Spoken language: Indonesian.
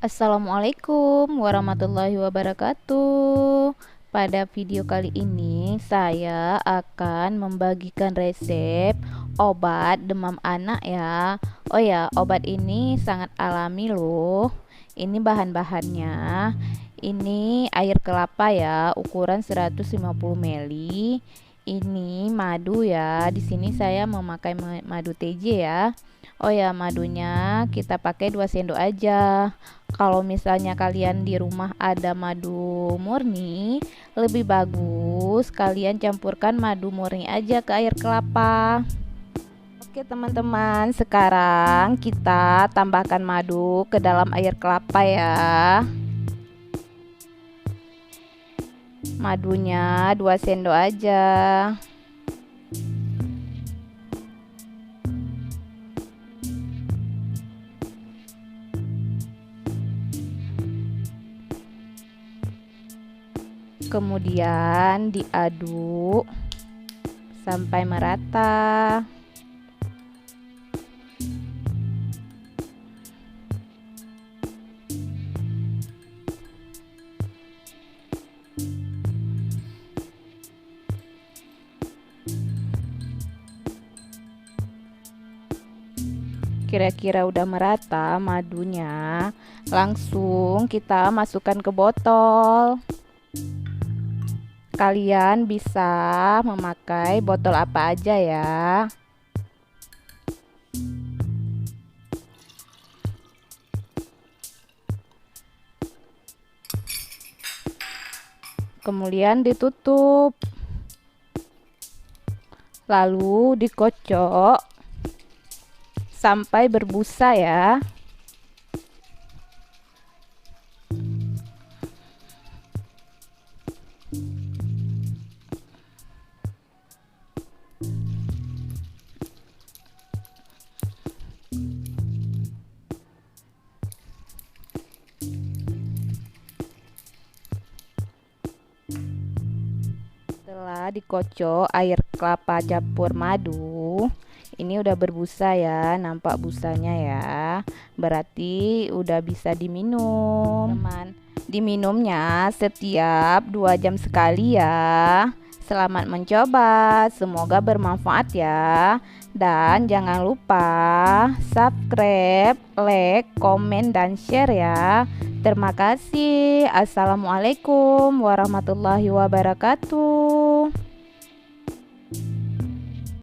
Assalamualaikum warahmatullahi wabarakatuh. Pada video kali ini saya akan membagikan resep obat demam anak ya. Oh ya, obat ini sangat alami loh. Ini bahan-bahannya. Ini air kelapa ya, ukuran 150 ml. Ini madu ya. Di sini saya memakai madu TJ ya. Oh ya, madunya kita pakai 2 sendok aja. Kalau misalnya kalian di rumah ada madu murni, lebih bagus kalian campurkan madu murni aja ke air kelapa. Oke teman-teman, sekarang kita tambahkan madu ke dalam air kelapa ya. Madunya 2 sendok aja. Kemudian diaduk sampai merata. Kira-kira udah merata madunya, langsung kita masukkan ke botol. Kalian bisa memakai botol apa aja ya. Kemudian ditutup. Lalu dikocok sampai berbusa ya. Setelah dikocok air kelapa campur madu, ini udah berbusa ya, nampak busanya ya. Berarti udah bisa diminum. Teman, diminumnya setiap 2 jam sekali ya. Selamat mencoba, semoga bermanfaat ya. Dan jangan lupa subscribe, like, komen, dan share ya. Terima kasih. Assalamualaikum warahmatullahi wabarakatuh.